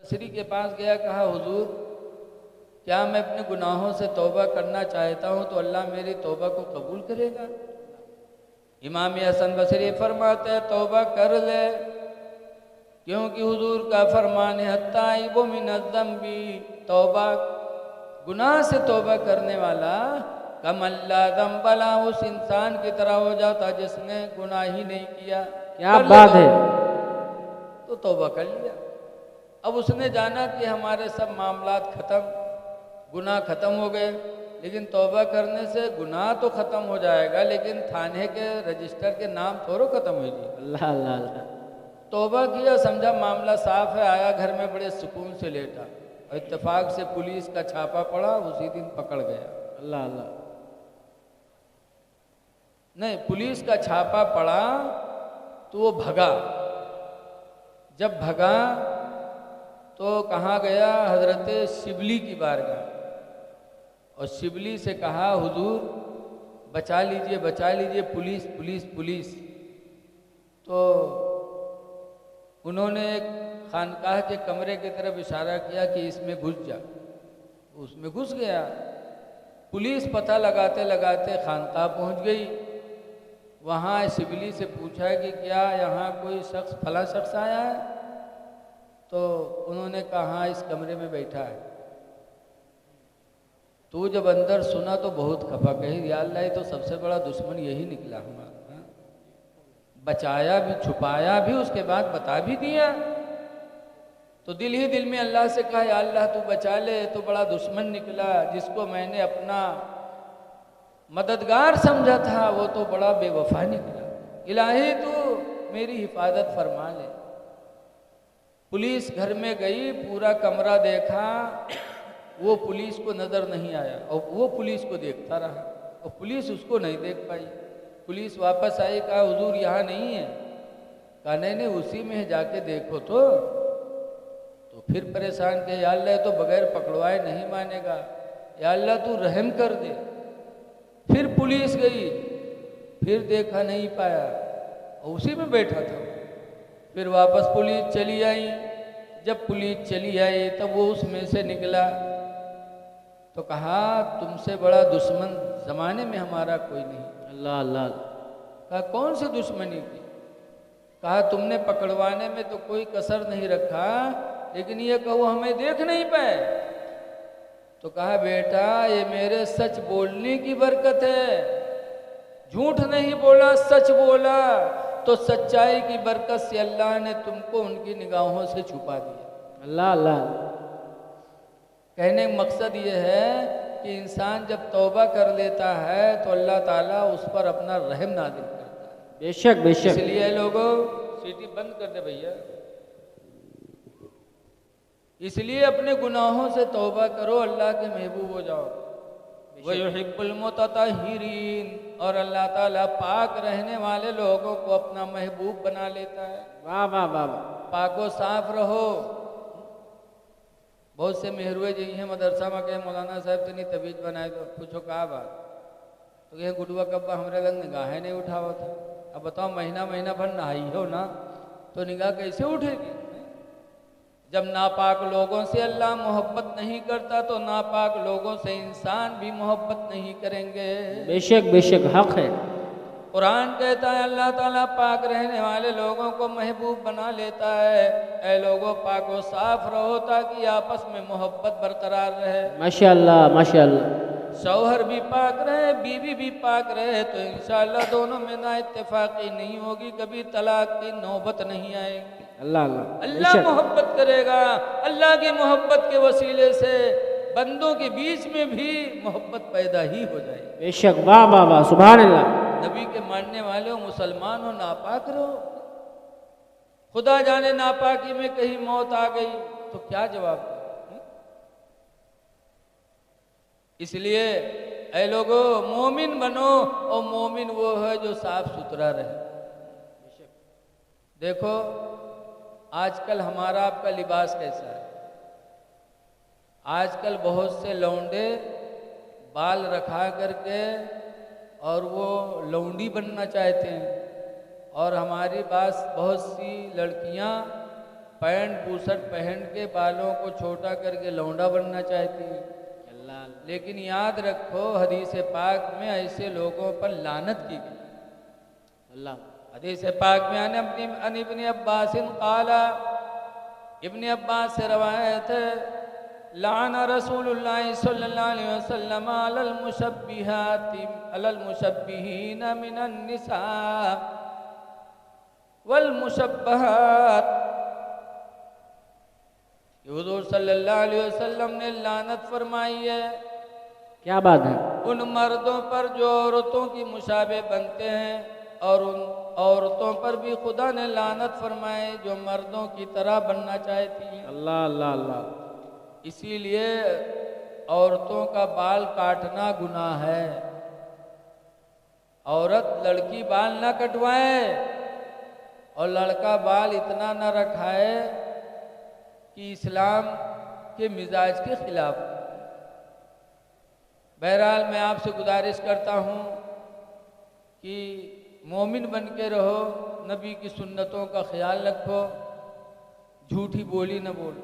बसरी के पास गया, कहा हुजूर क्या मैं अपने गुनाहों से तौबा करना चाहता हूँ तो अल्लाह मेरी तौबा को कबूल करेगा? इमाम हसन बसरी फरमाते हैं तौबा कर ले, क्योंकि हुजूर का फरमान है हत्ताइबु मिनज़्ज़म्बि, तौबा गुनाह से तौबा करने वाला कमल्ला ज़ंबला, उस इंसान की तरह हो जाता जिसने गुनाह ही नहीं किया। क्या बात है। तो तौबा कर लिया। अब उसने जाना कि हमारे सब मामलात ख़त्म, गुनाह ख़त्म हो गए, लेकिन तौबा करने से गुनाह तो ख़त्म हो जाएगा, लेकिन थाने के रजिस्टर के नाम थोड़ो ख़त्म होगी। अल्लाह अल्लाह अल्लाह। तौबा किया, समझा मामला साफ है, आया घर में बड़े सुकून से लेटा और इत्तेफाक से पुलिस का छापा पड़ा, उसी दिन पकड़ गया। अल्लाह अल्लाह। नहीं, पुलिस का छापा पड़ा तो वो भगा। जब भगा तो कहाँ गया? हजरत शिबली की बारगाह, और शिबली से कहा हुजूर बचा लीजिए बचा लीजिए, पुलिस पुलिस पुलिस। तो उन्होंने एक खानकाह के कमरे की तरफ इशारा किया कि इसमें घुस जा। उसमें घुस गया। पुलिस पता लगाते लगाते खानकाह पहुंच गई। वहाँ शिबली से पूछा कि क्या यहाँ कोई शख्स फला शख्स आया है? तो उन्होंने कहा हाँ, इस कमरे में बैठा है। तो जब अंदर सुना तो बहुत खफा, कही या अल्लाह, ये तो सबसे बड़ा दुश्मन यही निकला हमारा। बचाया भी, छुपाया भी, उसके बाद बता भी दिया। तो दिल ही दिल में अल्लाह से कहा या अल्लाह तू बचा ले, तो बड़ा दुश्मन निकला, जिसको मैंने अपना मददगार समझा था वो तो बड़ा बेवफा निकला। इलाही तू मेरी हिफाजत फरमा ले। पुलिस घर में गई, पूरा कमरा देखा, वो पुलिस को नज़र नहीं आया और वो पुलिस को देखता रहा और पुलिस उसको नहीं देख पाई। पुलिस वापस आई, कहा हुजूर यहाँ नहीं है। कहा नहीं नहीं, उसी में है, जाके देखो। तो फिर परेशान किया या अल्लाह, तो बगैर पकड़वाए नहीं मानेगा, या अल्लाह तू रहम कर दे। फिर पुलिस गई, फिर देखा नहीं पाया और उसी में बैठा था। फिर वापस पुलिस चली आई। जब पुलिस चली आई तब वो उसमें से निकला। तो कहा तुमसे बड़ा दुश्मन ज़माने में हमारा कोई नहीं। अल्लाह अल्लाह। कहा कौन सी दुश्मनी की? कहा तुमने पकड़वाने में तो कोई कसर नहीं रखा, लेकिन ये कहो हमें देख नहीं पाए। तो कहा बेटा ये मेरे सच बोलने की बरकत है, झूठ नहीं बोला, सच बोला, तो सच्चाई की बरकत से अल्लाह ने तुमको उनकी निगाहों से छुपा दिया। अल्लाह अल्लाह। कहने का मकसद ये है कि इंसान जब तौबा कर लेता है तो अल्लाह ताला उस पर अपना रहम नाज़िल करता है। बेशक बेशक। इसलिए लोगों, सीटी बंद कर दे भैया। इसलिए अपने गुनाहों से तौबा करो, अल्लाह के महबूब हो जाओ। वयुहिब्बुल मुतत्तहिरीन, और अल्लाह ताला पाक रहने वाले लोगों को अपना महबूब बना लेता है। वाह वाह वाह। पाको साफ रहो। बहुत से मेहरुए जी हैं मदरसा में, कहे मौलाना साहब तनी तबीज बनाए तो पूछो कहा बात? तो कहे गुडुआ कब्बा हमारे लग निगाहें नहीं उठावा था। अब बताओ महीना महीना भर नहाई हो ना, तो निगाह कैसे उठेगी? जब नापाक लोगों से अल्लाह मोहब्बत नहीं करता तो नापाक लोगों से इंसान भी मोहब्बत नहीं करेंगे। बेशक बेशक, हक है। कुरान कहता है अल्लाह ताला पाक रहने वाले लोगों को महबूब बना लेता है। ऐ लोगों पाको साफ रहो ताकि आपस में मोहब्बत बरकरार रहे। माशाअल्लाह माशाअल्लाह। शौहर भी पाक रहे, बीवी भी पाक रहे, तो इंशाअल्लाह दोनों में ना इत्तेफाकी नहीं होगी, कभी तलाक की नौबत नहीं आएगी। अल्लाह अल्लाह। अल्लाह मोहब्बत करेगा। अल्लाह की मोहब्बत के वसीले से बंदों के बीच में भी मोहब्बत पैदा ही हो जाएगी। बेशक, वाह वाह वाह, सुभान अल्लाह। नबी के मानने वाले हो, मुसलमान हो, नापाक रहो। खुदा जाने नापाकी में कहीं मौत आ गई तो क्या जवाब दो? इसलिए ऐ लोगो मोमिन बनो, और मोमिन वो है जो साफ सुथरा रहे। देखो आजकल हमारा आपका लिबास कैसा है? आजकल बहुत से लौंडे बाल रखा करके और वो लौंडी बनना चाहते हैं, और हमारी पास बहुत सी लड़कियां पैंट बूसट पहन के बालों को छोटा करके लौंडा बनना चाहती है। अल्लाह लेकिन याद रखो हदीस पाक में ऐसे लोगों पर लानत की गई। अल्लाह हदीस पाक में अन इब्न अब्बास काला, इब्न अब्बास से रवायत है, लाना रसूलुल्लाह सल्लल्लाहु अलैहि वसल्लम अलल मुशब्बिहीन मिनन निसा वल मुशब्बहात। हुज़ूर सल्लल्लाहु अलैहि वसल्लम ने लानत फरमाई है क्या बात है। उन मर्दों पर जो औरतों की मुशाबे बनते हैं, और उन औरतों पर भी खुदा ने लानत फरमाए जो मर्दों की तरह बनना चाहती हैं। अल्लाह अल्लाह अल्लाह। इसीलिए औरतों का बाल काटना गुनाह है। औरत लड़की बाल ना कटवाए और लड़का बाल इतना ना रखाए कि इस्लाम के मिजाज के खिलाफ। बहरहाल मैं आपसे गुजारिश करता हूँ कि मोमिन बन के रहो, नबी की सुन्नतों का ख्याल रखो, झूठी बोली न बोलो।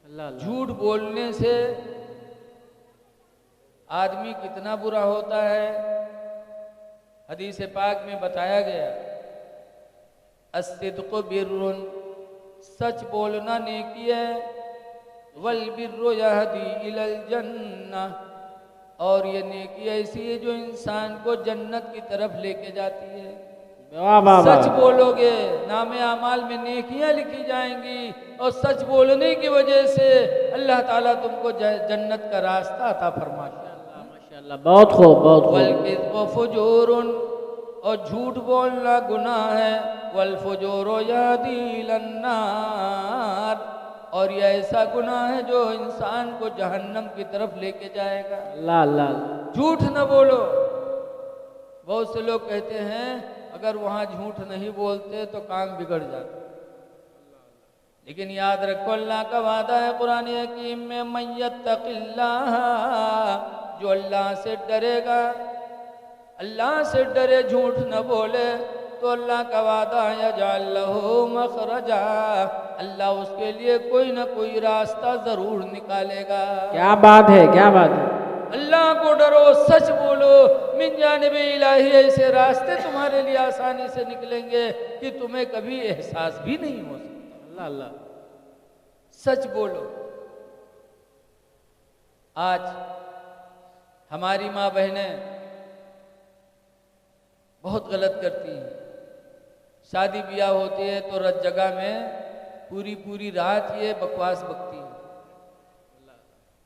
अल्लाह अल्लाह। झूठ बोलने से आदमी कितना बुरा होता है। हदीस पाक में बताया गया, अस्सिद्क़ु बिर्रुन, सच बोलना नेकी है, वल बिर्रु यहदी इलल जन्नह, और ये नेकी ऐसी है जो इंसान को जन्नत की तरफ लेके जाती है। वाह वाह वाह। सच बोलोगे नामे अमाल में नेकियां लिखी जाएंगी, और सच बोलने की वजह से अल्लाह ताला तुमको जन्नत का रास्ता अता फरमाता है। माशाअल्लाह, बहुत खूब बहुत खूब। वल फुजूरुन, और झूठ बोलना गुनाह है, वल फुजूरु यहदी इलन नार, और यह ऐसा गुनाह है जो इंसान को जहन्नम की तरफ लेके जाएगा। अल्लाह अल्लाह अल्लाह। झूठ न बोलो। बहुत से लोग कहते हैं अगर वहाँ झूठ नहीं बोलते तो काम बिगड़ जाता। लेकिन याद रखो अल्लाह का वादा है कुरान हकीम में, मन यत्तक़िल्लाह, जो अल्लाह से डरेगा, अल्लाह से डरे, झूठ न बोले, तो अल्लाह का वादा है यजअल लहू मखरजा, अल्लाह उसके लिए कोई ना कोई रास्ता जरूर निकालेगा। क्या बात है, क्या बात है। अल्लाह को डरो, सच बोलो, मिन जानिबे इलाही, ऐसे रास्ते तुम्हारे लिए आसानी से निकलेंगे कि तुम्हें कभी एहसास भी नहीं हो सकता। अल्लाह अल्लाह। सच बोलो। आज हमारी माँ बहनें बहुत गलत करती हैं। शादी ब्याह होती है तो रत जगह में पूरी पूरी रात ये बकवास बकती है।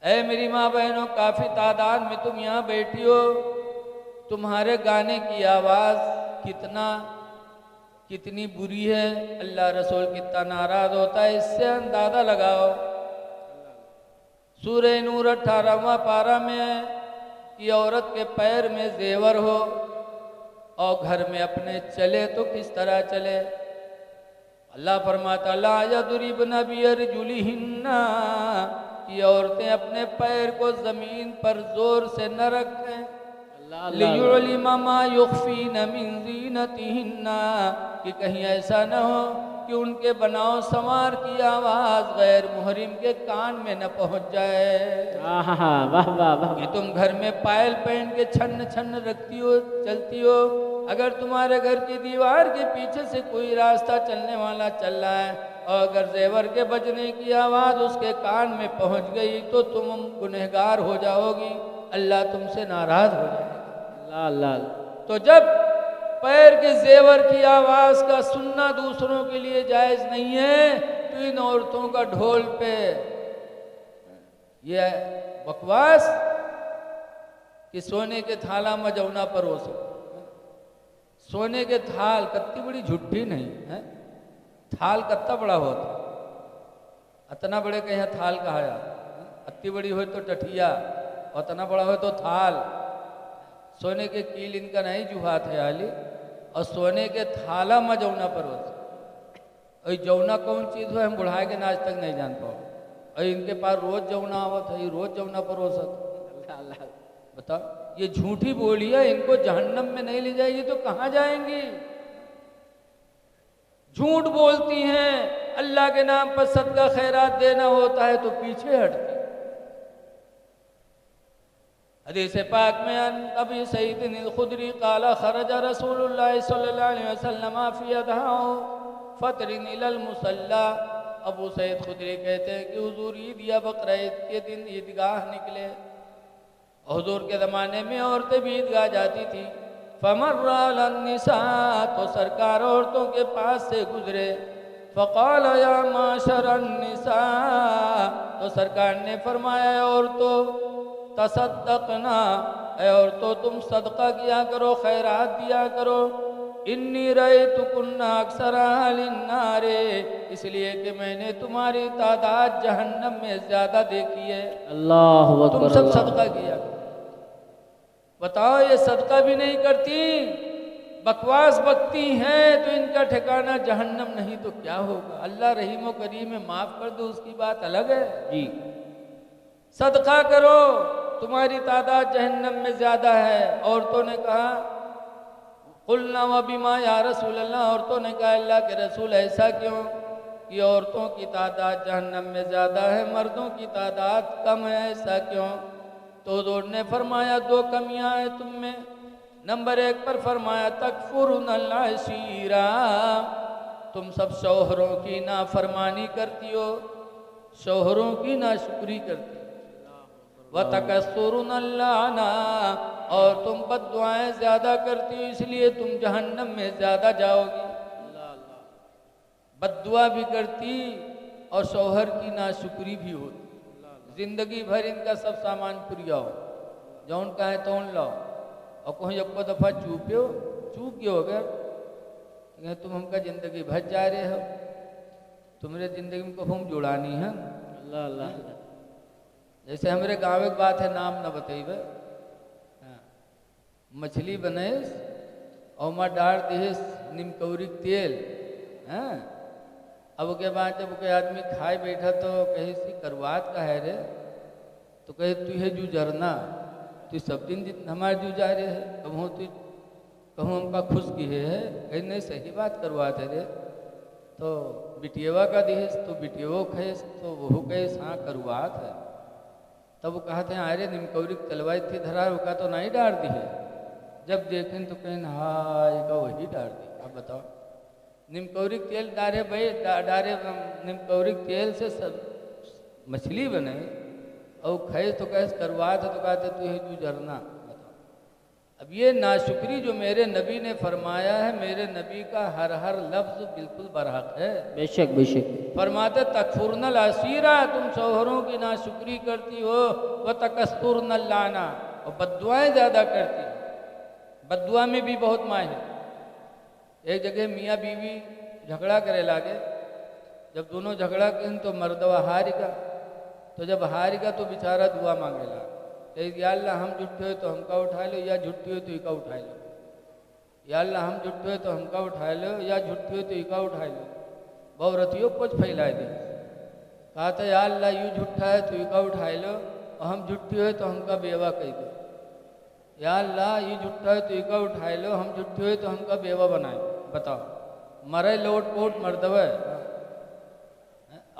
ऐ मेरी माँ बहनों, काफ़ी तादाद में तुम यहाँ बैठी हो, तुम्हारे गाने की आवाज़ कितनी बुरी है, अल्लाह रसूल कितना नाराज़ होता है, इससे अंदाज़ा लगाओ। सूरह नूर 18वां पारा में है कि औरत के पैर में जेवर हो और घर में अपने चले तो किस तरह चले। अल्लाह फरमाता ला यदरिबन बिअरजुलिहिन्ना, कि औरतें अपने पैर को ज़मीन पर जोर से न रखें। लियुअलिमा मा युख्फीन मिन ज़ीनतिहिन्ना, कि कहीं ऐसा न हो कि उनके बनाव संवार की आवाज़ गैर मुहरिम के कान में न पहुंच जाए। वाह वाह वाह। कि तुम घर में पायल पहन के छन्न छन्न रखती हो, चलती हो, अगर तुम्हारे घर की दीवार के पीछे से कोई रास्ता चलने वाला चल रहा है और अगर जेवर के बजने की आवाज़ उसके कान में पहुंच गई तो तुम गुनहगार हो जाओगी, अल्लाह तुमसे नाराज़ हो जाएगा। अल्लाह अल्लाह। तो जब पैर के जेवर की आवाज़ का सुनना दूसरों के लिए जायज़ नहीं है, तो इन औरतों का ढोल पे ये बकवास कि सोने के थाला में जौना परोसो। सोने के थाल कत्ती बड़ी झुट्ठी नहीं है, थाल कत्ता बड़ा होता, अतना बड़े कहीं थाल कहा जा, अति बड़ी हो तो टठिया और इतना बड़ा हो तो थाल। सोने के कील इनका नहीं जुहात है आली, और सोने के थाला में जौना परोस। और जौना कौन चीज़ हो हम बुढ़ाए के आज तक नहीं जान पाओ, और इनके पास रोज जौना आवत है, रोज जौना परोसत। अल्लाह बताओ, ये झूठी बोलियां इनको जहन्नम में नहीं ले जाएगी तो कहाँ जाएंगी। झूठ बोलती हैं, अल्लाह के नाम पर सदका खैरात देना होता है तो पीछे हटती। हदीस पाक में अबी सईद खुदरी काला खरजा रसूलुल्लाह सल्लल्लाहु अलैहि वसल्लम फी अदहाउ फतरिन इलल मुसल्ला। अबू सईद खुदरी कहते हैं कि हुजूर ईद या बकरा ईद के दिन ईदगाह निकले। हुजूर के ज़माने में औरतें भी ईदगाह जाती थी। फमर्रा अलन-निसा, तो सरकार औरतों के पास से गुजरे। फ़क़ाल या माशरन निसा, तो सरकार ने फरमाया औरतों तसद्दक़ना, औरतों तुम सदका किया करो, खैरात दिया करो। इन्नी रअयतुकुन्ना अक्सरा अहलिन नारे, इसलिए कि मैंने तुम्हारी तादाद जहन्नम में ज़्यादा देखी है। अल्लाहु अकबर। तुम सब सदका किया। बताओ ये सदका भी नहीं करती, बकवास बकती हैं, तो इनका ठिकाना जहन्नम नहीं तो क्या होगा। अल्लाह रहीम व करीम में माफ़ कर दो, उसकी बात अलग है जी। सदका करो, तुम्हारी तादाद जहन्नम में ज़्यादा है। औरतों ने कहा कुल्ना व बिमा या रसूल अल्लाह, औरतों ने कहा अल्लाह के रसूल ऐसा क्यों कि औरतों की तादाद जहन्नम में ज़्यादा है, मर्दों की तादाद कम है, ऐसा क्यों। तो हुज़ूर ने फरमाया दो कमियां हैं तुम में। नंबर एक पर फरमाया तकफुरुनल अशीरा, तुम सब शौहरों की नाफरमानी करती हो, शौहरों की नाशुक्री करती हो। व तकस्सुरुनल लाना, और तुम बद्दुआएं ज़्यादा करती हो, इसलिए तुम जहन्नम में ज़्यादा जाओगी। बद्दुआ भी करती और शौहर की नाशुक्री भी होती। जिंदगी भर इनका सब सामान पुरियाओ, जौन का है तौन लाओ, और कोई एक दफ़ा चूप्यो चूक गयो अगर तुम हमका ज़िंदगी भर जा रहे हो, तुम्हारे ज़िंदगी में को हम जुड़ानी है। अल्लाह अल्लाह। जैसे हमारे गाँव एक बात है, नाम न बतेबे, मछली बने और माँ डाल दिए निमकौरी तेल। हाँ, अब के बाद जब कोई आदमी खाए बैठा तो कहे सी करवात का है रे, तो कहे तू है जू जरना, तू सब दिन हमारे जू जा रहे है, कहूँ तू कहूँ हमका खुश की है, कहीं नहीं सही बात करवात है रे। तो बिटियवा का दिहेस तो बिटियो खेस, तो वह कहे हाँ करवात है। तब वो कहते हैं अरे निमकौरी तलवाई थी धरा, का तो नहीं डाल दी है। जब देखें तो कहें हाँ का वही डाल दी। अब बताओ निमकौरी तेल डारे भाई डारे निमकौरी तेल से सब मछली बने और खाए तो कैसे करवा था, तो कहते तू है तू जरना। अब ये नाशुक्री जो मेरे नबी ने फरमाया है, मेरे नबी का हर हर लफ्ज़ बिल्कुल बरहक है। बेशक बेशक। फरमाते तकफुरनल असीरा, तुम शौहरों की नाशुक्री करती हो, व तकस्तुरनल लाना, और बद्दुआएं ज़्यादा करती हो। बद्दुआ में भी बहुत माहिर। एक जगह मियाँ बीवी झगड़ा करे लागे, जब दोनों झगड़ा करें तो मर्दवा हारेगा, तो जब हारेगा तो बेचारा दुआ मांगेला, या अल्लाह हम झूठे हो तो हमका उठा लो, या झूठी हो तो इका उठा लो। या अल्लाह हम झूठे हो तो हमका उठा लो, या झूठी हो तो इका उठा लो। बहुरतियों कुछ फैला दे, कहा था या अल्लाह यूँ झूठा है तो इका उठा लो, और हम झूठी हो तो हमका बेवा कह दो। या अल्लाह ये झूठा है तो इका उठा लो, हम झूठी हो तो हमका बेवा बनाए। बताओ मरे लोट पोट मर्दवा।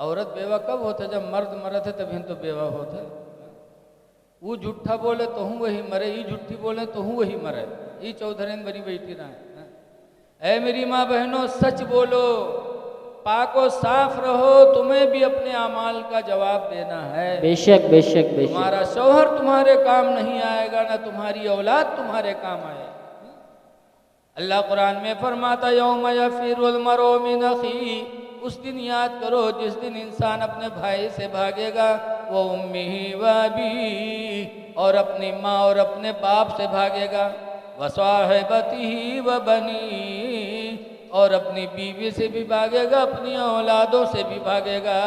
औरत बेवा कब होता, जब मर्द मरत है तभी तो बेवा होता है। वो झूठा बोले तो हूँ वही मरे, ये झूठी बोले तो हूँ वही मरे, ये चौधरेन बनी बैठी रहे। ऐ मेरी माँ बहनों सच बोलो, पाको साफ रहो, तुम्हें भी अपने अमाल का जवाब देना है। बेशक बेशक बेशक। तुम्हारा शौहर तुम्हारे काम नहीं आएगा, ना तुम्हारी औलाद तुम्हारे काम आए। अल्लाह कुरान में फरमाता यौम यफिरुल मरउ मिन अखी, उस दिन याद करो जिस दिन इंसान अपने भाई से भागेगा, वो उम्मिही व अबी, और अपनी माँ और अपने बाप से भागेगा, व साहिबतिही व बनी, और अपनी बीवी से भी भागेगा, अपनी औलादों से भी भागेगा।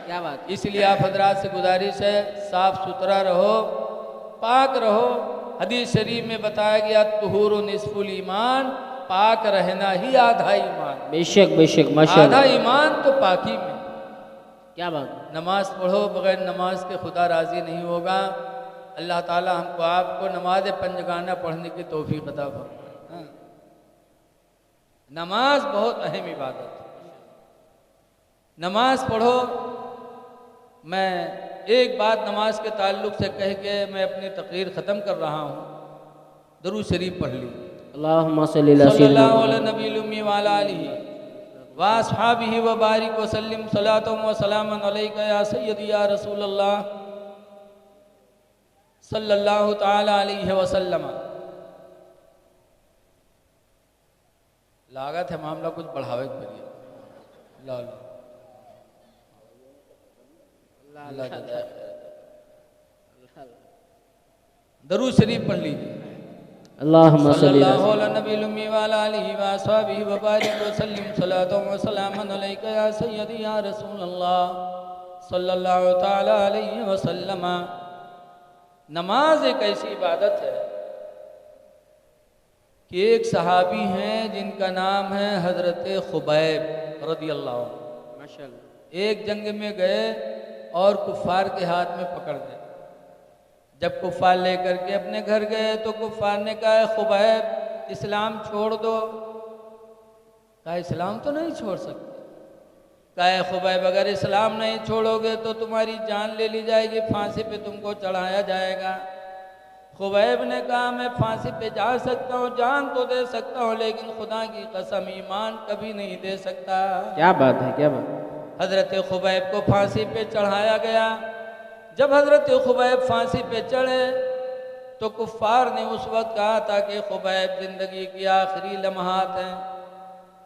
क्या बात। इसलिए आप हजरात से गुजारिश है साफ सुथरा रहो, पाक रहो। हदीस शरीफ में बताया गया तुहूरु निस्फुल ईमान, पाक रहना ही आधा ईमान। बेशक बेशक माशाअल्लाह। आधा ईमान तो पाकी में। क्या बात। नमाज पढ़ो, बगैर नमाज के खुदा राज़ी नहीं होगा। अल्लाह ताला हमको आपको नमाज पंजगाना पढ़ने की तौफीक अता फरमाए। नमाज बहुत अहम इबादत है। नमाज पढ़ो। मैं एक बात नमाज के ताल्लुक़ से कह के मैं अपनी तकरीर ख़त्म कर रहा हूँ। दरूद शरीफ पढ़ ली। अल्लाहुम्मा सल्ली अला सय्यिदिना सल्लल्लाहु अला नबील उम्मी व अला आलिहि व अस्हाबिहि व बारिक व सल्लिम सलातम व सलामन अलैका या सय्यदी या रसूल अल्लाह सल्लल्लाहु ताला अलैहि वसल्लम। लागत है मामला कुछ बढ़ावे के करिए। ला ला दरूद शरीफ पढ़ लीजिए। अल्लाहुम्मा सल्ली अला सल्लल्लाहु अला नबील उम्मी व अला आलिहि व अस्हाबिहि व बारिक व सल्लिम सलातम व सलामन अलैका या सय्यदी या रसूल अल्लाह सल्लल्लाहु ताला अलैहि वसल्लम। नमाज एक ऐसी इबादत है कि एक सहाबी हैं जिनका नाम है हज़रत खुबैब रदियल्लाहु अन्हु। माशाअल्लाह। एक जंग में गए और कुफ़ार के हाथ में पकड़ गए। जब कुफ़ार लेकर के अपने घर गए तो कुफ़ार ने कहा खुबैब इस्लाम छोड़ दो। कहा इस्लाम तो नहीं छोड़ सकते। कहा खुबैब अगर इस्लाम नहीं छोड़ोगे तो तुम्हारी जान ले ली जाएगी, फांसी पे तुमको चढ़ाया जाएगा। खुबैब ने कहा मैं फांसी पे जा सकता हूँ, जान तो दे सकता हूँ, लेकिन खुदा की कसम ईमान कभी नहीं दे सकता। क्या बात है, क्या बात। हज़रत खुबैब को फांसी पे चढ़ाया गया। जब हज़रत खुबैब फांसी पे चढ़े तो कुफ़ार ने उस वक्त कहा था कि खुबैब ज़िंदगी की आखिरी लम्हात हैं,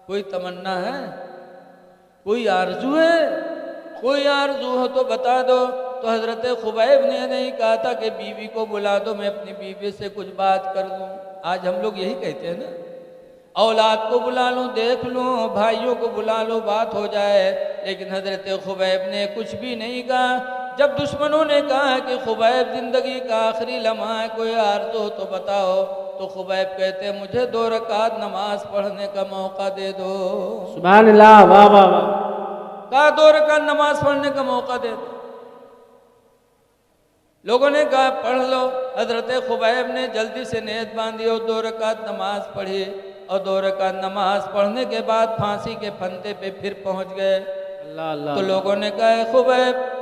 कोई तमन्ना है, कोई आरजू है, कोई आरजू हो तो बता दो। तो हज़रत खुबैब ने नहीं कहा था कि बीवी को बुला दो, मैं अपनी बीवी से कुछ बात कर लूँ। आज हम लोग यही कहते हैं ना, औलाद को बुला लूँ, देख लूँ, भाइयों को बुला लो, बात हो जाए। लेकिन हज़रत खुबैब ने कुछ भी नहीं कहा। जब दुश्मनों ने कहा कि खुबैब ज़िंदगी का आखिरी लम्हा है, कोई आरज़ू हो तो बताओ, तो खुबैब कहते मुझे 2 रकात नमाज पढ़ने का मौका दे दो। सुभान अल्लाह, वाह वाह वाह। कहा 2 रकात नमाज पढ़ने का मौका दे दो। लोगों ने कहा पढ़ लो। हज़रत खुबैब ने जल्दी से नियत बांधी और 2 रकात नमाज पढ़ी। और 2 रकात नमाज पढ़ने के बाद फांसी के फंदे पे फिर पहुंच गए। अल्लाह अल्लाह। तो लोगों ने कहा खुबैब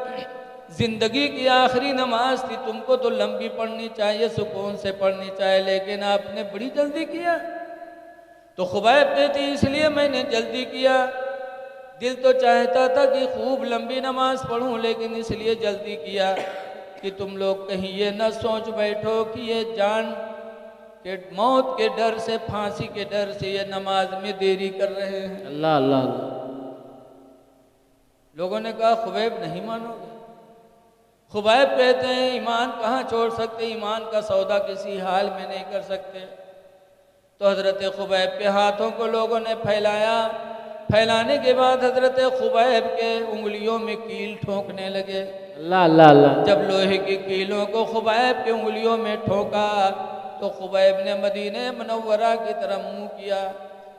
जिंदगी की आखिरी नमाज थी, तुमको तो लंबी पढ़नी चाहिए, सुकून से पढ़नी चाहिए, लेकिन आपने बड़ी जल्दी किया। तो खुबैब कहती इसलिए मैंने जल्दी किया, दिल तो चाहता था कि खूब लंबी नमाज पढ़ूं, लेकिन इसलिए जल्दी किया कि तुम लोग कहीं ये न सोच बैठो कि ये जान के मौत के डर से, फांसी के डर से ये नमाज में देरी कर रहे हैं। अल्लाह अल्लाह अल्लाह। लोगों ने कहा खुबैब नहीं मानोगे। खुबैब कहते हैं ईमान कहाँ छोड़ सकते, ईमान का सौदा किसी हाल में नहीं कर सकते। तो हज़रत खुबैब के हाथों को लोगों ने फैलाया। फैलाने के बाद हज़रत खुबैब के उंगलियों में कील ठोंकने लगे। अल्लाह अल्लाह अल्लाह। जब लोहे की कीलों को खुबैब के उंगलियों में ठोका तो खुबैब ने मदीने मुनव्वरा की तरफ मुँह किया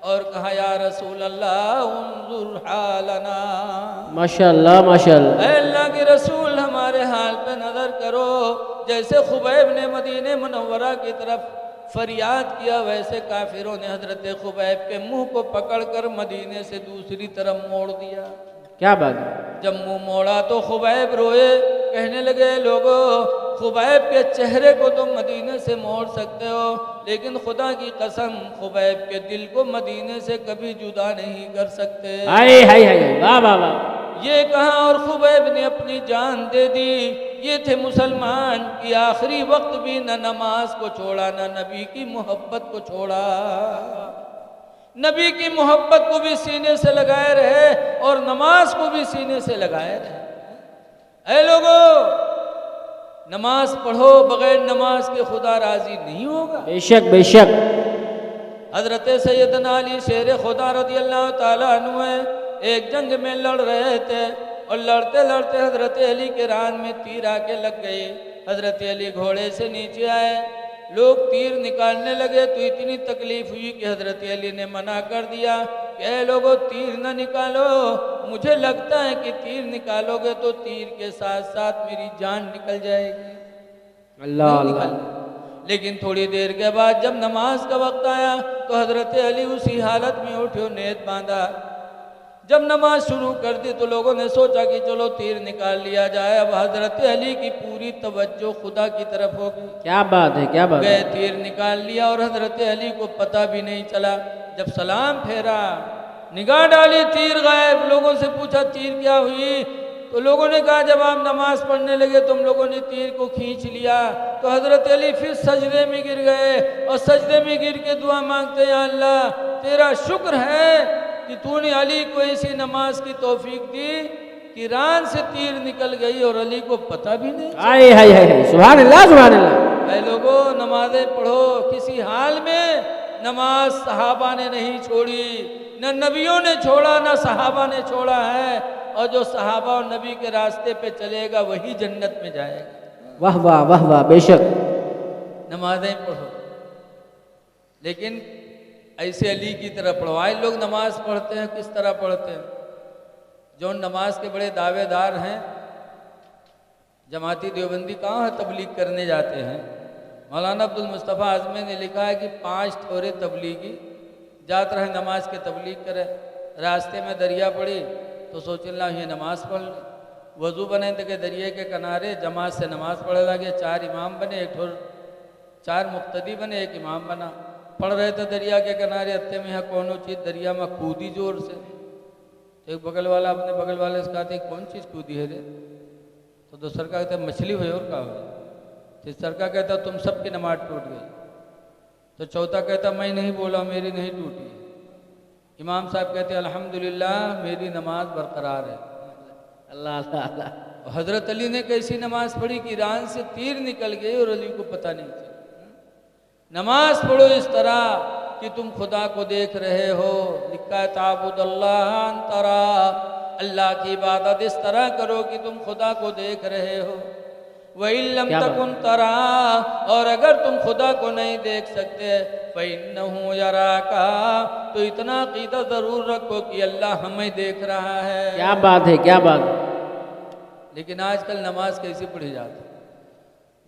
और कहा या रसूल अल्लाह उन्जुर हालना। माशाअल्लाह माशाअल्लाह। ऐ अल्लाह के रसूल हमारे हाल पे नज़र करो। जैसे खुबैब ने मदीने मुनव्वरा की तरफ फरियाद किया, वैसे काफिरों ने हज़रत खुबैब के मुंह को पकड़कर मदीने से दूसरी तरफ मोड़ दिया। क्या बात है। जब मुंह मोड़ा तो खुबैब रोए, कहने लगे लोगों खुबैब के चेहरे को तुम मदीने से मोड़ सकते हो, लेकिन खुदा की कसम खुबैब के दिल को मदीने से कभी जुदा नहीं कर सकते। हाय हाय हाय, वाह वाह वाह। ये कहा और खुबैब ने अपनी जान दे दी। ये थे मुसलमान कि आखिरी वक्त भी न नमाज को छोड़ा, न नबी की मोहब्बत को छोड़ा। नबी की मोहब्बत को भी सीने से लगाए रहे और नमाज को भी सीने से लगाए रहे। ऐ लोगों नमाज पढ़ो, बगैर नमाज के खुदा राजी नहीं होगा। बेशक बेशक। हजरत सैयदना अली शेर खुदा रज़ियल्लाहु ताला अन्हु एक जंग में लड़ रहे थे और लड़ते लड़ते हजरत अली के रान में तीर आके लग गए। हजरत अली घोड़े से नीचे आए, लोग तीर निकालने लगे तो इतनी तकलीफ हुई कि हजरत अली ने मना कर दिया कि ऐ लोगों तीर न निकालो, मुझे लगता है कि तीर निकालोगे तो तीर के साथ साथ मेरी जान निकल जाएगी। अल्लाह अल्लाह। लेकिन थोड़ी देर के बाद जब नमाज का वक्त आया तो हजरत अली उसी हालत में उठे, नेत बांधा। जब नमाज शुरू कर दी तो लोगों ने सोचा कि चलो तीर निकाल लिया जाए। अब हजरत अली की पूरी तवज्जो खुदा की तरफ होगी। क्या बात है, क्या बात है। गए, तीर निकाल लिया और हजरत अली को पता भी नहीं चला। जब सलाम फेरा, निगाह डाली, तीर गायब। लोगों से पूछा तीर क्या हुई, तो लोगों ने कहा जब आप नमाज पढ़ने लगे तुम लोगों ने तीर को खींच लिया। तो हजरत अली फिर सजदे में गिर गए और सजदे में गिर के दुआ मांगते हैं, अल्लाह तेरा शुक्र है कि तूने अली को ऐसी नमाज की तौफीक दी कि रान से तीर निकल गई और अली को पता भी नहीं। हाय हाय हाय, सुभान अल्लाह, सुभान अल्लाह। ऐ लोगों, नमाजें पढ़ो, किसी हाल में नमाज सहाबा ने नहीं छोड़ी, न नबियों ने छोड़ा, न सहाबा ने छोड़ा है। और जो सहाबा और नबी के रास्ते पे चलेगा वही जन्नत में जाएगा। वाह वाह वाह वाह, बेशक। नमाजें पढ़ो, लेकिन ऐसे अली की तरह पढ़ो। आज लोग नमाज पढ़ते हैं, किस तरह पढ़ते हैं? जो नमाज के बड़े दावेदार हैं, जमाती देवबंदी कहाँ है, तबलीग करने जाते हैं। मौलाना अब्दुल मुस्तफ़ा आज़मी ने लिखा है कि 5 ठोरे तबलीगी जात रहे नमाज के तबलीग करे। रास्ते में दरिया पड़ी तो सोचला ये नमाज पढ़ ले। वज़ू बने तो के दरिए के किनारे जमात से नमाज पढ़े लगे। 4 इमाम बने, 4 मुक्तदी बने, 1 इमाम बना। पढ़ रहे थे दरिया के किनारे, अत्ते में यहाँ कौनो चीज़ दरिया में कूदी जोर से। एक बगल वाला अपने बगल वाले से कहते कौन चीज़ कूदी है रे? तो दूसरा का कहता मछली हुई और क्या हुई? तीसरा का कहता तुम सबकी नमाज टूट गई। तो चौथा कहता मैं नहीं बोला, मेरी नहीं टूटी। इमाम साहब कहते अल्हम्दुलिल्लाह मेरी नमाज बरकरार है। अल्लाह अल्लाह अल्लाह। हजरत अली ने कैसी नमाज पढ़ी कि रान से तीर निकल गई और अली को पता नहीं चला। नमाज पढ़ो इस तरह कि तुम खुदा को देख रहे हो। लिखा है ताबुदल्लाह अंतरा, अल्लाह की इबादत इस तरह करो कि तुम खुदा को देख रहे हो। वइल्लम तकुन तरा, और अगर तुम खुदा को नहीं देख सकते फइन्नहु यराका, तो इतना अकीदा जरूर रखो कि अल्लाह हमें देख रहा है। क्या बात है, क्या बात है। लेकिन आजकल नमाज कैसी पढ़ी जाती?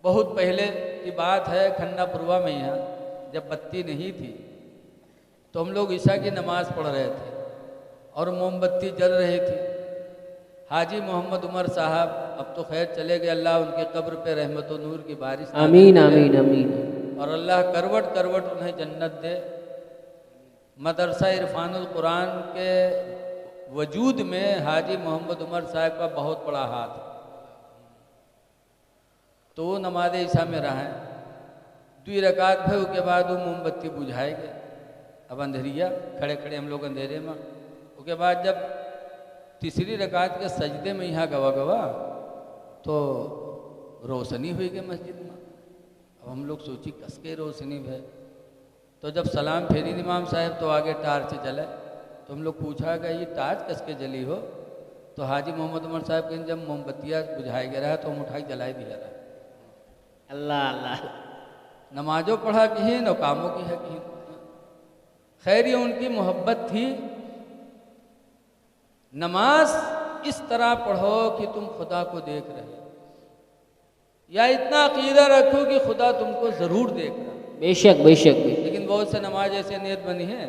बहुत पहले की बात है, खन्नापुरवा में यहाँ जब बत्ती नहीं थी तो हम लोग ईशा की नमाज पढ़ रहे थे और मोमबत्ती जल रही थी। हाजी मोहम्मद उमर साहब अब तो खैर चले गए, अल्लाह उनकी कब्र पे रहमत व नूर की बारिश आमीन आमीन आमीन। और अल्लाह करवट करवट उन्हें जन्नत दे। मदरसा इरफानुल कुरान के वजूद में हाजी मोहम्मद उमर साहब का बहुत बड़ा हाथ। तो वो नमाज ईशा में रहा है, 2 रकात भय के बाद वो मोमबत्ती बुझाएंगे। अब अंधेरिया खड़े खड़े हम लोग अंधेरे में। उसके बाद जब तीसरी रकात के सजदे में यहाँ गवा गवा तो रोशनी हुई गई मस्जिद में। अब हम लोग सोची कस के रोशनी है। तो जब सलाम फेरी इमाम साहब तो आगे टार्च जले। तो हम लोग पूछा गया ये टार्च कस के जली हो? तो हाजी मोहम्मद उमर साहब के जब मोमबत्तियाँ बुझाई गया रहा तो हम उठाई जलाई दिया रहा। अल्लाह अल्लाह। नमाजों पढ़ा कहीं न कामों की है कहीं। खैर ये उनकी मोहब्बत थी। नमाज इस तरह पढ़ो कि तुम खुदा को देख रहे हो, या इतना अकीदा रखो कि खुदा तुमको ज़रूर देख रहा है। बेशक बेशक। लेकिन बहुत से नमाज ऐसे नियत बनी है,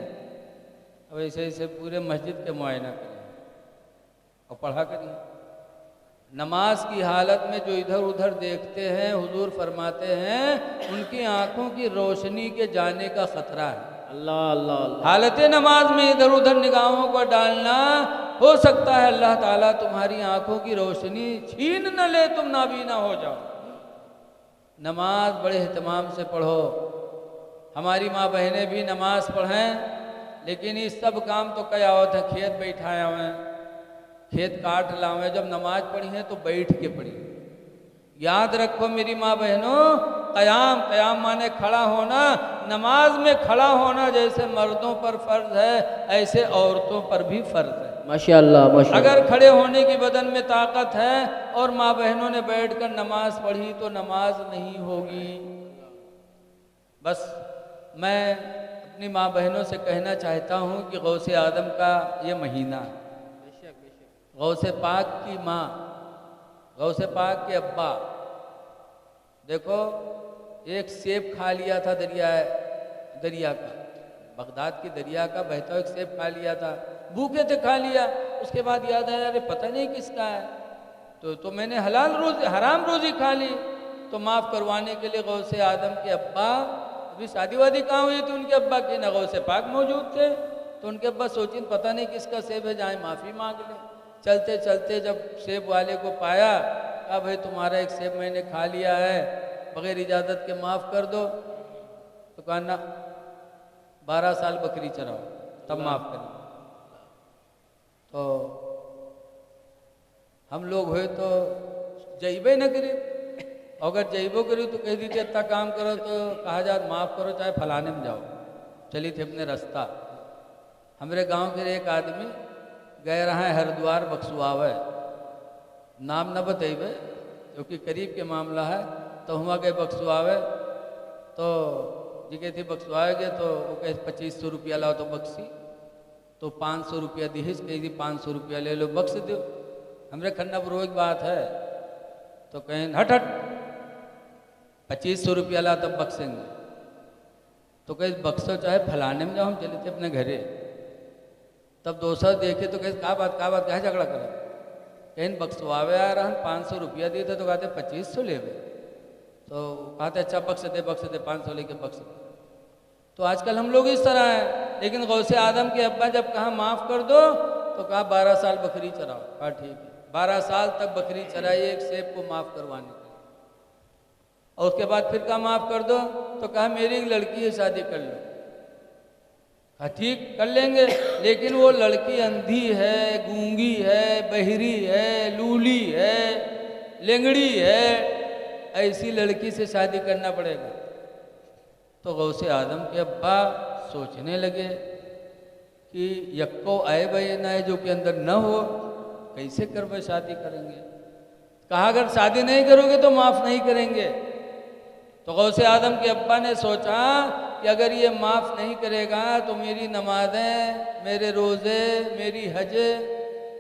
अब ऐसे ऐसे पूरे मस्जिद के मुआयना करें और पढ़ा करिए। नमाज की हालत में जो इधर उधर देखते हैं, हुजूर फरमाते हैं उनकी आंखों की रोशनी के जाने का खतरा है। अल्लाह अल्लाह अल्लाह। हालत नमाज में इधर उधर निगाहों को डालना, हो सकता है अल्लाह ताला तुम्हारी आंखों की रोशनी छीन न ले, तुम नाबीना हो जाओ। नमाज बड़े एहतमाम से पढ़ो। हमारी माँ बहनें भी नमाज पढ़ें, लेकिन इस सब काम तो क्या होता है, खेत बैठाए हुए, खेत काट लावे। जब नमाज पढ़ी है तो बैठ के पढ़ी। याद रखो मेरी माँ बहनों, क़याम, क़याम माने खड़ा होना। नमाज में खड़ा होना जैसे मर्दों पर फर्ज है, ऐसे औरतों पर भी फर्ज है। माशाअल्लाह माशाअल्लाह। अगर खड़े होने की बदन में ताकत है और माँ बहनों ने बैठकर नमाज पढ़ी तो नमाज नहीं होगी। बस मैं अपनी माँ बहनों से कहना चाहता हूँ कि गौसे आदम का ये महीना, गौसे पाक की माँ, गौसे पाक के अब्बा, देखो एक सेब खा लिया था दरिया का, बगदाद की दरिया का बहता हुआ एक सेब खा लिया था। भूखे थे खा लिया। उसके बाद याद आया अरे पता नहीं किसका है, तो मैंने हलाल रोज़ी हराम रोज़ी खा ली। तो माफ़ करवाने के लिए गौसे आदम के अब्बा, अभी शादी वादी कहाँ हुई थी उनके अब्बा की, ना गौसे पाक मौजूद थे, तो उनके अब्बा सोचिन पता नहीं किसका सेब है, जाए माफ़ी मांग ले। चलते चलते जब सेब वाले को पाया, कहा भाई तुम्हारा एक सेब मैंने खा लिया है, बग़ैर इजाज़त के माफ़ कर दो। तो कहा ना 12 साल बकरी चराओ तब माफ़ करें। तो हम लोग हुए तो जईबे न करी, अगर जईबो करी तो कह दीजिए इतना काम करो, तो कहा जात माफ़ करो चाहे फलाने में जाओ, चली थी अपने रास्ता। हमारे गांव के एक आदमी गए रहा है हरिद्वार बक्सुआवे, नाम न बतेबे क्योंकि करीब के मामला है। तो हुआ गए बक्सुआवे, तो जी कहती बक्सुआवे गए, तो वो कहे 2500 रुपया लाओ, तो बक्सी, तो 500 रुपया दी, कही थी 500 रुपया ले लो बक्स दो। हमरे खन्ना पर रोज बात है, तो कहें हट हट 2500 रुपया ला तब बक्सेंगे। तो कहे बक्सो चाहे फलाने में जाओ, हम चले थे अपने घरे। तब दोस्त देखे तो कहे का बात क्या झगड़ा करा, कहीं बक्सवावे आ रहा 500 रुपया दिए थे, तो कहते 2500 ले गए। तो कहते अच्छा बक्स दे 500 लेके बक्स दे। तो आजकल हम लोग इस तरह हैं, लेकिन गौसे आदम के अब्बा जब कहा माफ़ कर दो, तो कहा 12 साल बकरी चराओ। कहा ठीक है, 12 साल तक बकरी चराई एक सेब को माफ़ करवाने के लिए। और उसके बाद फिर कहा माफ़ कर दो, तो कहा मेरी एक लड़की है शादी कर लो। कहा ठीक कर लेंगे, लेकिन वो लड़की अंधी है, गूंगी है, बहरी है, लूली है, लेंगड़ी है, ऐसी लड़की से शादी करना पड़ेगा। तो गौसे आदम के अब्बा सोचने लगे कि यक्को आए भाई ना है जो कि अंदर न हो, कैसे कर शादी करेंगे। कहा अगर शादी नहीं करोगे तो माफ़ नहीं करेंगे। तो गौसे आदम के अब्बा ने सोचा कि अगर ये माफ़ नहीं करेगा तो मेरी नमाज़ें, मेरे रोज़े, मेरी हज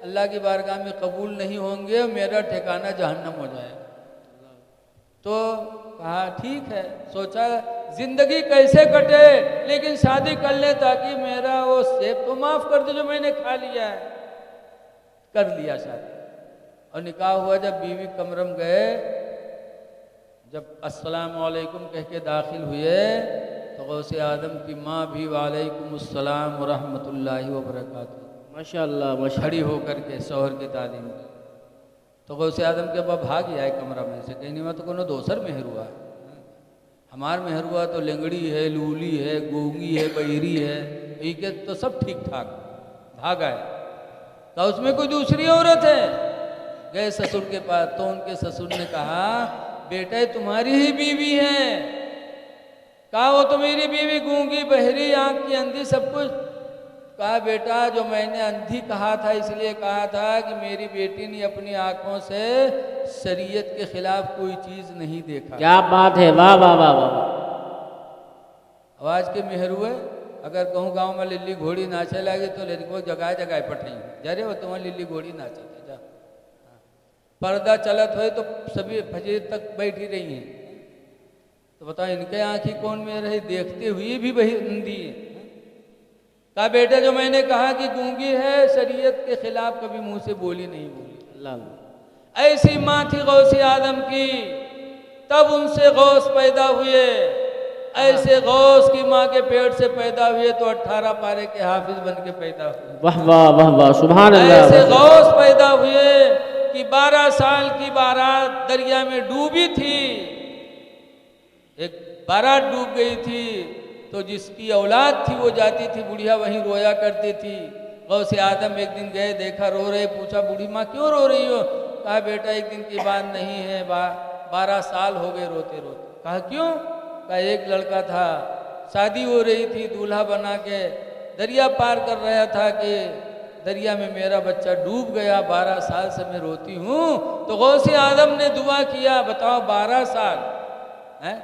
अल्लाह की बारगाह में कबूल नहीं होंगे, मेरा ठिकाना जहन्नम हो जाएगा। तो कहा ठीक है, सोचा जिंदगी कैसे कटे लेकिन शादी कर ले, ताकि मेरा वो सेब तो माफ़ कर दे जो मैंने खा लिया है। कर लिया शादी, और निकाह हुआ। जब बीवी कमरम गए, जब अस्सलाम वालेकुम कह के दाखिल हुए, तो गौसे आदम की माँ भी वालेकुम अस्सलाम व रहमतुल्लाहि व बरकातहू माशाअल्लाह माशाअल्लाह खड़ी होकर के शौहर की तालीम दी। तो गौसे आदम के अब्बा भाग आए कमरा में से, कहने में तो कोनो दोसर मेहर हुआ है, हमार मेहर हुआ तो लेंगड़ी है, लूली है, गूंगी है, बहरी है, ये तो सब ठीक ठाक। भाग आए, तो उसमें कोई दूसरी औरत है। गए ससुर के पास, तो उनके ससुर ने कहा बेटा तुम्हारी ही बीवी है। कहा वो तो मेरी बीवी गूंगी, बहरी, आंख की अंधी, सब कुछ। कहा बेटा जो मैंने अंधी कहा था इसलिए कहा था कि मेरी बेटी ने अपनी आंखों से शरीयत के खिलाफ कोई चीज नहीं देखा। क्या बात है, वाह वाह वाह वाह। आवाज के मेहर हुए, अगर कहूँ गांव में लिल्ली घोड़ी नाचे लगे तो लड़को जगह जगह पठाई जरे वो तुम्हारी लिल्ली घोड़ी नाचे जा। पर्दा चलत हुए तो सभी फजीर तक बैठी रही हैं। तो बताओ इनके आंखी कौन में रही, देखते हुए भी वही अंधी है। कहा बेटा जो मैंने कहा कि गूंगी है, शरीयत के खिलाफ कभी मुंह से बोली नहीं बोली। अल्लाह, ऐसी माँ थी गौसे आदम की, तब उनसे गौस पैदा हुए। ऐसे गौस की माँ के पेट से पैदा हुए तो 18 पारे के हाफिज बन के पैदा हुए। वाह वाह वाह वाह, सुभान अल्लाह। ऐसे गौस पैदा हुए कि 12 साल की बारात दरिया में डूबी थी। एक बारात डूब गई थी, तो जिसकी औलाद थी वो जाती थी, बुढ़िया वहीं रोया करती थी। गौसे आदम एक दिन गए, देखा रो रहे, पूछा बूढ़ी माँ क्यों रो रही हो। कहा बेटा एक दिन की बात नहीं है, 12 साल हो गए रोते रोते। कहा क्यों। कहा एक लड़का था, शादी हो रही थी, दूल्हा बना के दरिया पार कर रहा था कि दरिया में मेरा बच्चा डूब गया, 12 साल से मैं रोती हूँ। तो गौसे आदम ने दुआ किया। बताओ 12 साल है।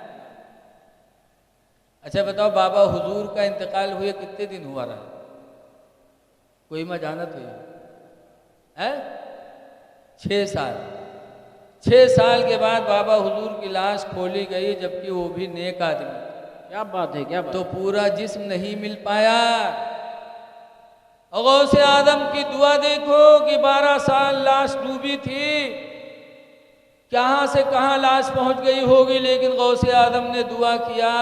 अच्छा बताओ बाबा हुजूर का इंतकाल हुए कितने दिन हुआ रहा, कोई मैं जानत हुई है 6 साल। 6 साल के बाद बाबा हुजूर की लाश खोली गई, जबकि वो भी नेक आदमी। क्या बात है, क्या बात। तो पूरा जिस्म नहीं मिल पाया, और गौसे आदम की दुआ देखो कि 12 साल लाश डूबी थी, कहाँ से कहाँ लाश पहुंच गई होगी, लेकिन गौसे आदम ने दुआ किया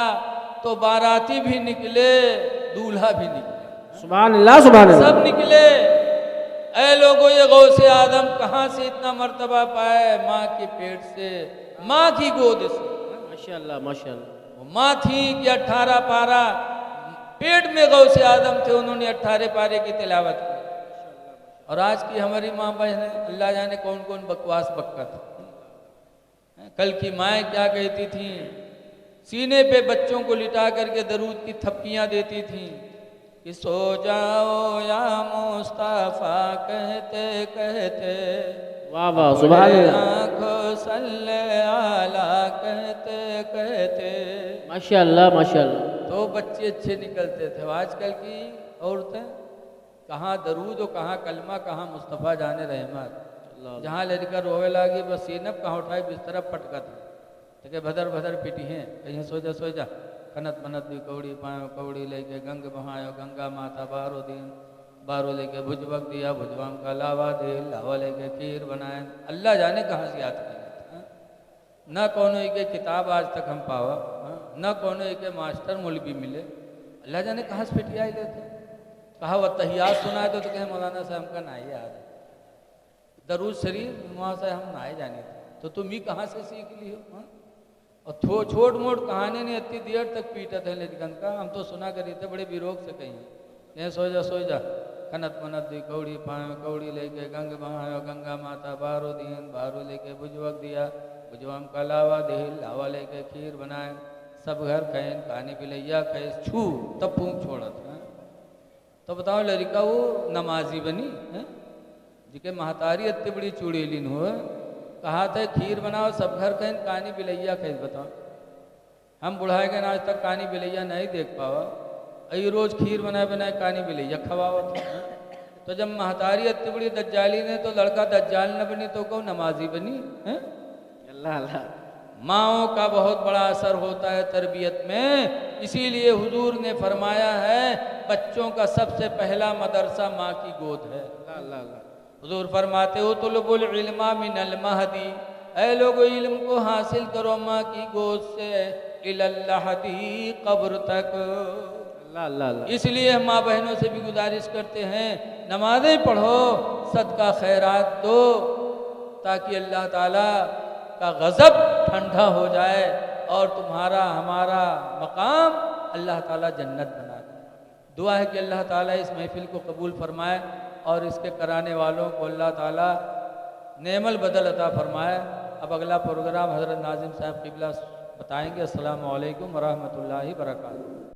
तो बाराती भी निकले, दूल्हा भी निकले, सुभान अल्लाह सुभान अल्लाह। सब निकले। ऐ लोगों, ये गौसे आदम कहाँ से इतना मर्तबा पाए? माँ के पेट से, माँ की गोद से। माशाअल्लाह माशाअल्लाह। वो माँ थी कि 18 पारा पेट में गौसे आदम थे, उन्होंने 18 पारे की तिलावत की। और आज की हमारी माँ बहनें, अल्लाह जाने कौन कौन बकवास बक्का था। कल की माएँ क्या कहती थी, सीने पे बच्चों को लिटा करके दरूद की थप्पियाँ देती थी कि सो जाओ या मुस्तफ़ा कहते कहते, वाह वाह सुभान अल्लाह। आँखों सल्ले आला कहते कहते। माशाअल्लाह माशाअल्लाह। तो बच्चे अच्छे निकलते थे। आजकल की औरतें कहाँ दरूद और कहाँ कलमा, कहाँ मुस्तफ़ा जाने रहमत। जहाँ लड़का रोवे लागी बस सीनब, कहाँ उठाई बिस्तरा पटका था तो के भदर भदर पिटी हैं, कहीं सो जा कनत मनत भी कौड़ी पायो कौड़ी लेके गंग बहायो गंगा माता बारो दिन, बारो लेके भुजबक दिया भुजवाम का लावा दे, लावा लेके खीर बनाए। अल्लाह जाने कहाँ से याद कर, न कोनो के किताब आज तक हम पावा, न कोनो के मास्टर मौलवी मिले, अल्लाह जाने कहाँ से पिटिया ही लेते। कहा वह तहियात सुनाए तो कहे मौलाना साहब हमका ना ही याद है, दरूद शरीफ वहाँ से हम ना ही जाने थे, तो तुम ही कहाँ से सीख ली हो। और छोट मोट कहानी ने इतनी देर तक पीटा थे लड़कन का, हम तो सुना करी थे बड़े विरोग से कहीं, ये सो जा कनत मनत दी कौड़ी पायो कौड़ी लेके गंग बहायो गंगा माता बारो दिन, बारो लेके भुजवक दिया भुजवाम का लावा दे, लावा लेके खीर बनाए, सब घर खैन कहानी पिलैया खैस छू तब फूंक छोड़ा था। तो बताओ लड़का वो नमाजी बनी है, जिके महतारी इतनी बड़ी चुड़ैलिन हो, कहा था खीर बनाओ सब घर खैन कहानी बिलैया खैस। बताओ हम बुढ़ाए गए आज तक कहानी बिलैया नहीं देख पावा, अई रोज खीर बनाए बनाए कहानी बिलैया खवावत है। तो जब महतारी इतनी बड़ी दज्जाली ने, तो लड़का दज्जाल न बनी तो कहो नमाजी बनी है। अल्लाह अल्लाह। माँओं का बहुत बड़ा असर होता है तरबियत में, इसीलिए हुजूर ने फरमाया है बच्चों का सबसे पहला मदरसा माँ की गोद है। अल्लाह अल्लाह। हुजूर फरमाते हो तुलबुल इल्मा मिनल महदी, ऐ लोगो इल्म को हासिल करो माँ की गोद से, इलल्लाहदी कब्र तक। अल्लाह अल्लाह अल्लाह। इसलिए हम माँ बहनों से भी गुजारिश करते हैं नमाजें पढ़ो, सदका खैरात दो, ताकि अल्लाह ताला का गज़ब ठंडा हो जाए और तुम्हारा हमारा मकाम अल्लाह ताला जन्नत बना दे। दुआ है कि अल्लाह ताला इस महफिल को कबूल फरमाए और इसके कराने वालों को अल्लाह ताला नेमल बदल अता फरमाए। अब अगला प्रोग्राम हज़रत नाज़िम साहब क़िबला बताएंगे। अस्सलामु अलैकुम व रहमतुल्लाहि व बरकातुहू।